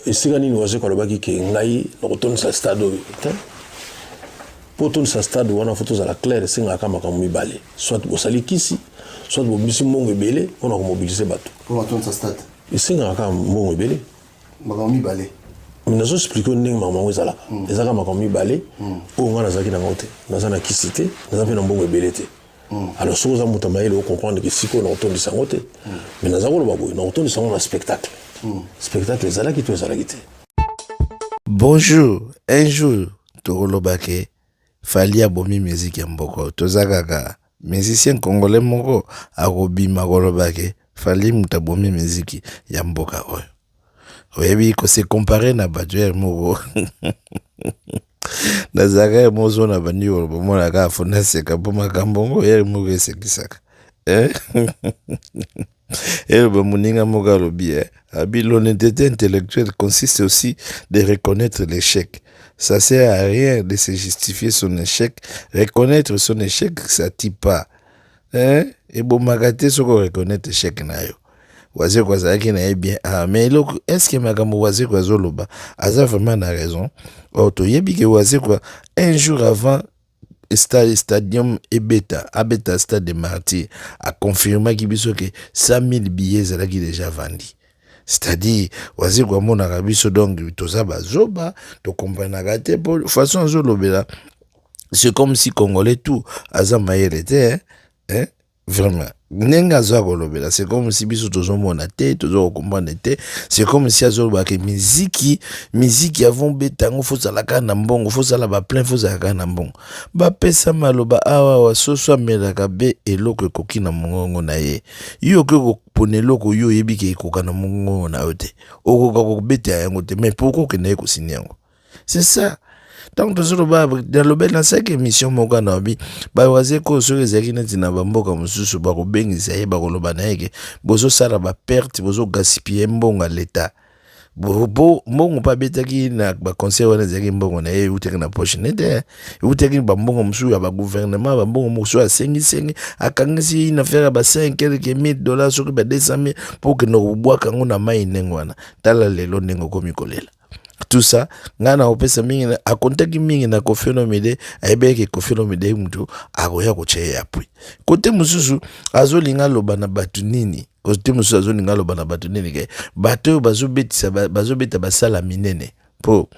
esika nini wazeko alobaki ke ngai nakotonisa stade oyo te po tonisa stade wana fo tozala claire esengaka makambo mibale soit bosali kisi soit bobimisi mbongo ebele mpona komobilize bato esengaka kaka mbongo ebele makambo mibale mais nazoexplike ndenge makambo yango ezalaka ezalaka makambo mibale oyo ngai nazalaki nango te naza na kisi te naza mpe na mbongo ebele te alors soki oza moto mayele ocomprendre ke sikoyo nakotondisa yango te mais naza koloba boye nakotondisa yango na spectacle spectacle ezalaki to ezalaki te. Bonjour, un jour tokolobake fali abomi musique ya mboko toza kaka musicien congolais moko akobima kolobake fali mutu abomi musique ya mboka oyo oyebi kose compare na bato moko nazaka mozo na bandi bomona ka fona seka po makambo ngo yeri moko esekisaka et le moga lobi, l'honnêteté intellectuelle consiste aussi de reconnaître l'échec. Ça sert à rien de se justifier son échec. Reconnaître son échec, ça tue pas. Et bon, magate, ce qu'on reconnaît l'échec, nayo. Waze kwa zaki na bien. Ah, mais est-ce que magamu waze kwa zoloba? Aza vraiment na raison. Oto yebi ke waze kwa un jour avant Stadium Ebeta, Abeta Stade de Martyrs, a confirmé qu'il y a 100 000 billets qui déjà vendus. C'est-à-dire, voici quoi mon arabiso donc, toza bazoba, to comprendre gâté pour façon zolobela. C'est comme si Congolais tout, Azamaïr était, hein, vraiment. C'est comme si biso tozo mona te, tozo comprendre te, c'est comme si azoloba ke musique avon betango fo sala kana mbongo, fo sala ba plein fo sala kana mbongo. Ba pesa maloba awa wa soso melaka be eloko ekoki na mongongo na ye. Yo ke ko poneloko yo yebi ke ekoka na mongongo na yote. Okoka ko beta yango te, mais pourquoi que na ko sinyango? C'est ça. Donc dans le bel dans cette émission moka na bi ba waze ko so ezaki neti na bamboka mususu ba ko bengisa ye ba ko loba na yeke bozo sala ba perte bozo gaspiller mbonga l'état bo mbongo pa betaki na ba conseil wana ezaki mbongo na ye uteki na poche nete uteki ba mbongo musu ya ba gouvernement ba mbongo musu a sengi akangisi na faire ba 5 quelques $1000 sur ba 200,000 pour que no bwaka ngona mai nengwana tala lelo nengo komi kolela. Tout ça, ngana opesa mingi na akontaki mingi na kofenomide aibeke kofenomide mtu akoya koche apui. Kote mususu azolinga loba na batu nini? Kote mususu azolinga loba na batu nini ke bato bazobeta basala minene. Po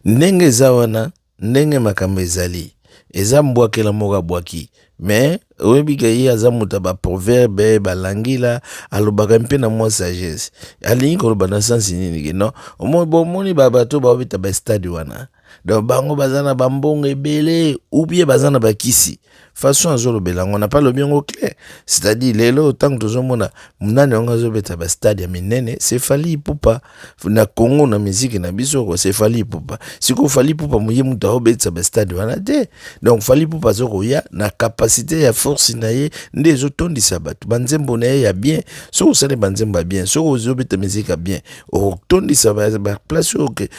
ndenge zawana ndenge makambo ezali. Eza mbwakela moka bwaki. Mais oyebi ke ye aza muta ba proverbe ba langila alobaka mpe na mwa sagesse alingi koloba na sansi nini ke non omoni bato babeta ba stade wana donc bango bazana bambongo ebele ou bien bazana bakisi façon azolobela ngo na pas le bien au clair, c'est-à-dire lelo tant que tozomona munane ngo azobeta ba stade ya minene c'est Fally Ipupa na Congo na musique na biso ko c'est Fally Ipupa siko Fally Ipupa muye muta obeta ba stade wana te donc Fally Ipupa zoko ya na capacité ya force na ye ndezo tondisa bato banzembo na ye ya bien so osale banzembo bien so ozobeta musique bien o tondisa ba place ok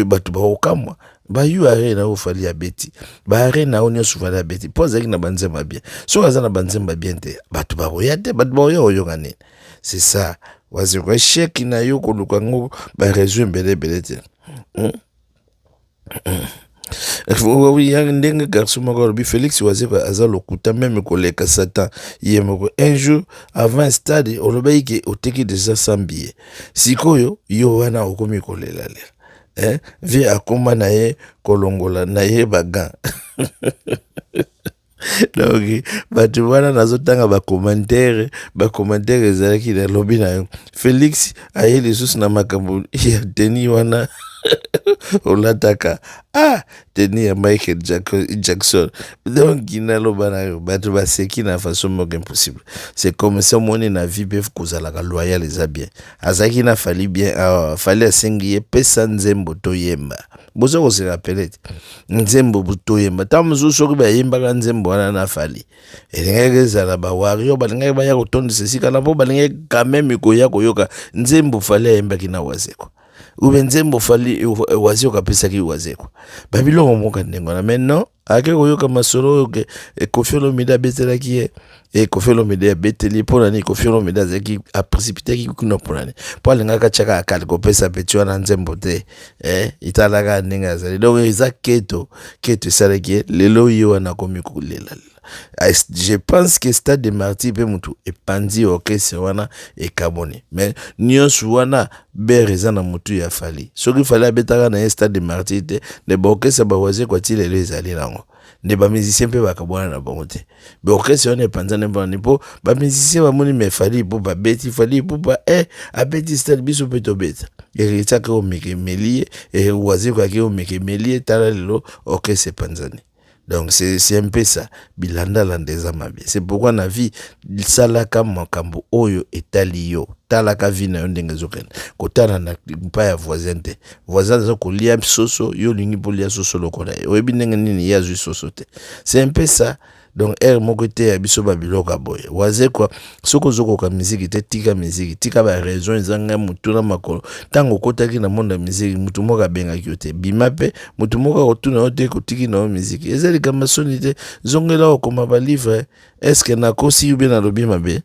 bato ba okamwa ba yu are na ofali ya beti ba are na onyo sufali ya beti poza ki na banzemba bien so aza na banzemba bien te bato ba roya te bato ba roya oyo ngane c'est ça wazi kwa sheki na yo ko lukango ba resume bele te oui yang ndenge garçon moko bi Félix wazi kwa aza lokuta même koleka Satan yemoko un jour avant stade olobai ke oteki déjà 100 billets sikoyo yo wana okomi kolela vi akoma na ye kolongola na ye bagan donc bato wana nazotanga ba commentaire ezalaki na lobi na yo Félix aye lisusu na makambo ya Denis wana olataka Denis ya Michael Jackson donc inaloba na yo bato baseki na façon moko impossible c'est comme ça moni na vie bef kozalaka loyal eza bien azaki na Fally bien Fally asengi ye pesa nzembo toyemba bozo ko se rappeler nzembo butoyemba tamuzu soki ba yemba nzembo wana na Fally elengeke zala ba wario balengeke ba ya kotonde sesika na po balengeke quand même ko ya koyoka nzembo Fally yemba kina wazeko ou benzembo fali wazi okapesa ki wazi kwa babilo moka ndengo na maintenant ake koyoka masolo ke Koffi Olomide betela ki e Koffi Olomide beteli pona ni Koffi Olomide zaki a précipité ki kuno pona ni po lenga chaka akali kopesa petio na nzembo te itala ka ninga zali donc eza keto salaki lelo yo na komi kulela. Je pense que Stade de Martyrs pe mutu epandi orchestre wana e kaboni mais nyonso wana bereza na mutu ya fali soki fali abetaka na Stade de Martyrs te ne orchestre bawaze kwa ti lelo ezali nango ne ba musicien pe bakabona na bango te be orchestre wana epanza na bango po ba musicien bamoni me fali po ba beti fali po ba abeti stade biso pe to beta eritaka o mekemelie e waze kwa ke o mekemelie tala lelo orchestre panzani. Donc c'est un peu ça bilanda landeza mabe. C'est pourquoi na vie salaka makambo oyo etali yo talaka vi na yo ndenge zoken kotana na mpa ya voisin te voisin zo kolia soso yo lingi polia soso lokola oyebi ndenge nini ya zui soso te. C'est un peu ça. Donc moko te ya biso babiloka boye waze kwa soko zoko ka musique te tika musique tika ba raison ezanga mutu na makolo tango kotaki na monde musique mutu moka benga kyote bimape mutu moka kotuna ote kotiki na musique ezali kama sonite zongela okoma ba livre est-ce que na kosi ube na lobi mabe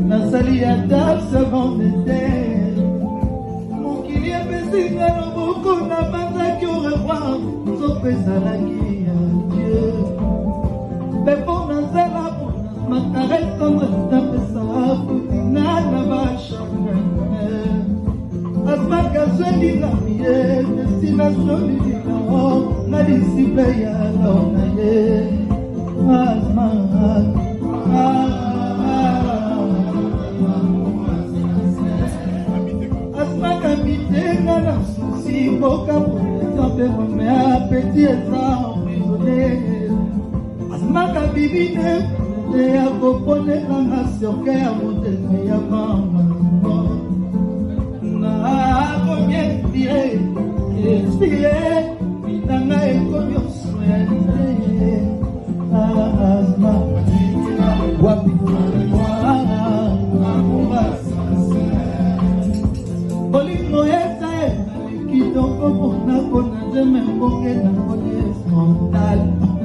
Nasali ya taf savant de terre mon qui est esinga loboko na banzaki au revoir nzoto ezalaki ya Dieu mpe mpo na nzela mpona makarese tapesa putina na bashangane asmaka zwelinga miye destination lililao na disiple ya laona ye asmaka asmaka mitenga na susi mboka poesampe mame apeti eza emprisonne asmaka bibine te ya koponelanga sioke ya motema ya mama na combien expiré minanga ekomi osoyalite asma